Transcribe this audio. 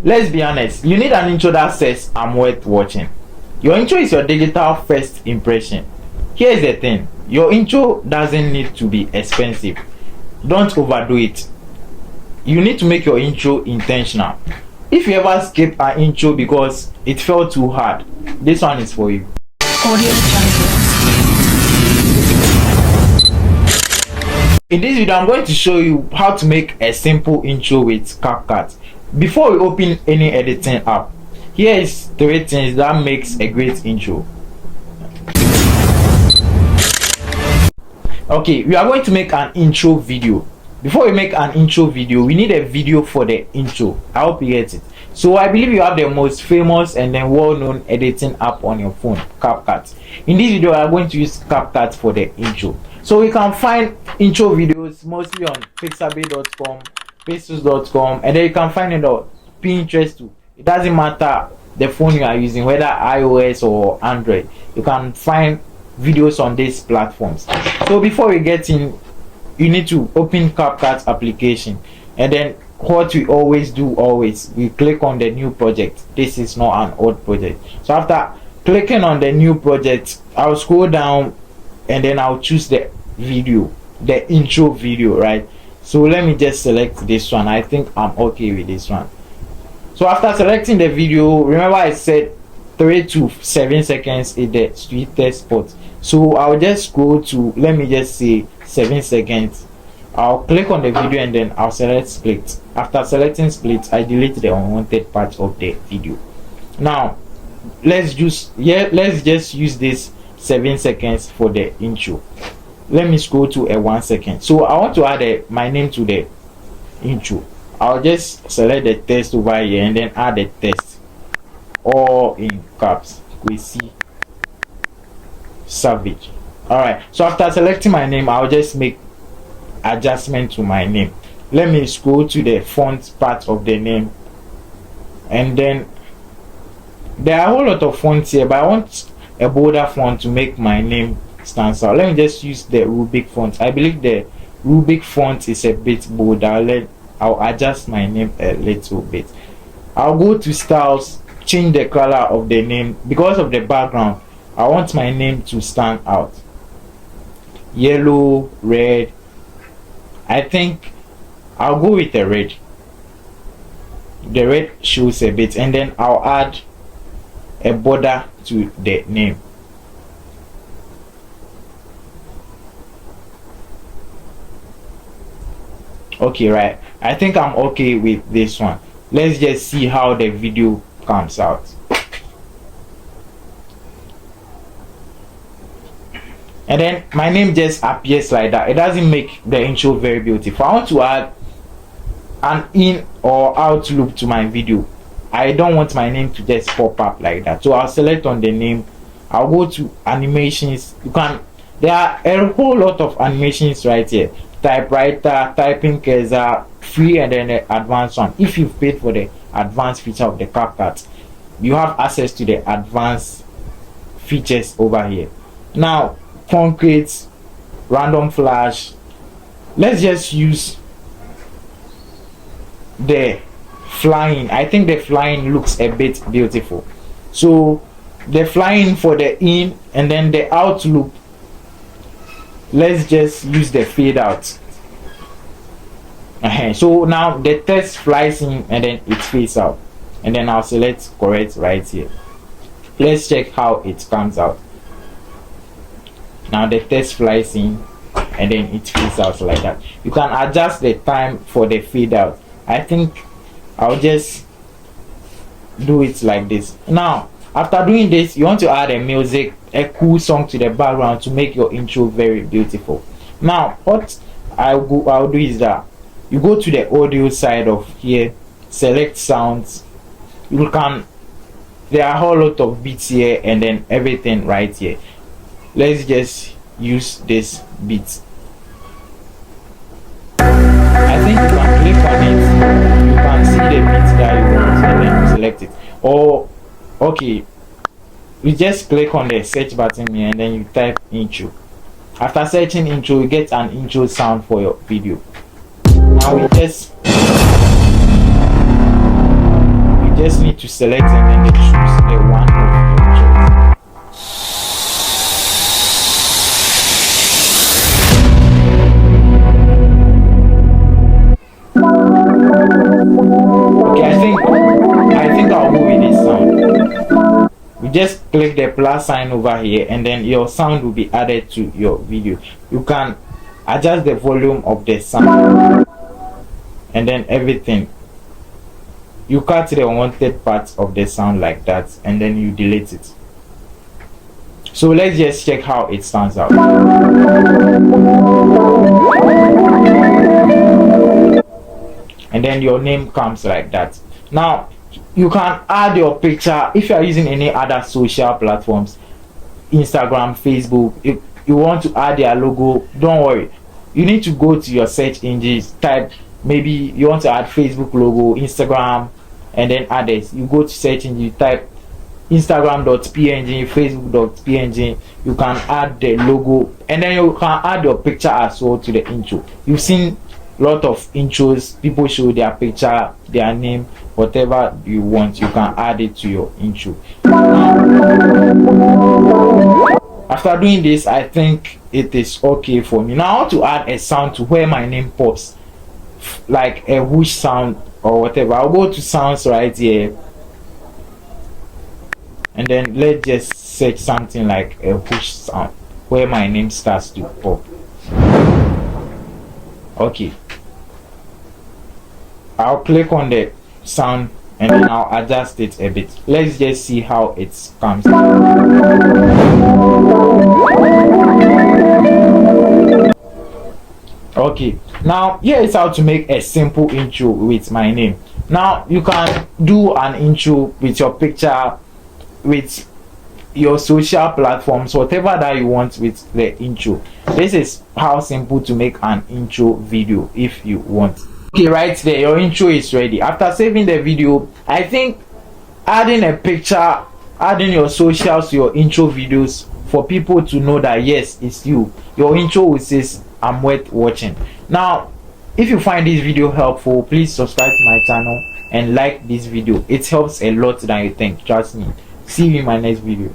Let's be honest, you need an intro that says I'm worth watching. Your intro is your digital first impression. Here's the thing, your intro doesn't need to be expensive. Don't overdo it. You need to make your intro intentional. If you ever skip an intro because it felt too hard, this one is for you. In this video, I'm going to show you how to make a simple intro with CapCut. Before we open any editing app, here is 3 things that makes a great intro. Okay, we are going to make an intro video. Before we make an intro video, we need a video for the intro. I hope you get it. So I believe you have the most famous and then well-known editing app on your phone, CapCut. In this video, we are going to use CapCut for the intro. So you can find intro videos mostly on pixabay.com, pesos.com, and then you can find it on Pinterest too. It doesn't matter the phone you are using, whether iOS or Android. You can find videos on these platforms. So before we get in, you need to open CapCut application, and then what we always do, we click on the new project. This is not an old project. So after clicking on the new project, I'll scroll down and then I'll choose the video, the intro video, right? So let me just select this one. I think I'm okay with this one. So after selecting the video, remember I said 3 to 7 seconds is the sweetest spot. So I'll just scroll to, let me just say 7 seconds. I'll click on the video and then I'll select split. After selecting split, I delete the unwanted part of the video. Now let's just use this 7 seconds for the intro. Let me scroll to a 1 second. So I want to add my name to the intro. I'll just select the text over here and then add the text, all in caps. We see Savage. Alright, so after selecting my name, I'll just make adjustment to my name. Let me scroll to the font part of the name, and then there are a whole lot of fonts here, but I want a bolder font to make my name stand out. Let me just use the Rubik font. I believe the Rubik font is a bit bolder. I'll adjust my name a little bit. I'll go to styles, change the color of the name. Because of the background, I want my name to stand out. Yellow, red. I think I'll go with the red. The red shows a bit, and then I'll add a border to the name. Okay, right, I think I'm okay with this one. Let's just see how the video comes out. And then my name just appears like that. It doesn't make the intro very beautiful. I want to add an in or out loop to my video. I don't want my name to just pop up like that. So I'll select on the name. I'll go to animations. There are a whole lot of animations right here. Typewriter, typing cursor, free, and then the advanced one. If you've paid for the advanced feature of the CapCut, you have access to the advanced features over here. Now, concrete, random flash. Let's just use the flying. I think the flying looks a bit beautiful. So the flying for the in, and then the out loop, let's just use the fade out. So now the text flies in and then it fades out, and then I'll select correct right here. Let's check how it comes out. Now the text flies in and then it fades out like that. You can adjust the time for the fade out. I think I'll just do it like this. Now after doing this, you want to add a music, a cool song to the background to make your intro very beautiful. Now what I'll do is that you go to the audio side of here, select sounds. There are a whole lot of beats here and then everything right here. Let's just use this beat. I think you can click on it, you can see the beat that you want and then select it. Or okay, you just click on the search button here and then you type intro. After searching intro, you get an intro sound for your video. Now we just just need to select and then choose the one of your choice. Okay, I think I'll go with this sound. You just click the plus sign over here and then your sound will be added to your video. You can adjust the volume of the sound and then everything. You cut the unwanted parts of the sound like that and then you delete it. So let's just check how it sounds out. And then your name comes like that. Now you can add your picture if you are using any other social platforms, Instagram, Facebook. If you want to add their logo, don't worry, you need to go to your search engines, type maybe you want to add Facebook logo, Instagram, and then others. You go to search engine, you type instagram.png, facebook.png. You can add the logo and then you can add your picture as well to the intro. You've seen lot of intros, people show their picture, their name, whatever you want, you can add it to your intro. After doing this, I think it is okay for me. Now I want to add a sound to where my name pops, like a whoosh sound or whatever. I'll go to sounds right here and then let's just search something like a whoosh sound where my name starts to pop. Okay, I'll click on the sound and then I'll adjust it a bit. Let's just see how it comes. Okay, now here is how to make a simple intro with my name. Now you can do an intro with your picture, with your social platforms, whatever that you want with the intro. This is how simple to make an intro video if you want. Okay, right there, your intro is ready. After saving the video, I think adding a picture, adding your socials to your intro videos for people to know that yes, it's you. Your intro will say I'm worth watching. Now if you find this video helpful, please subscribe to my channel and like this video. It helps a lot than you think, trust me. See you in my next video.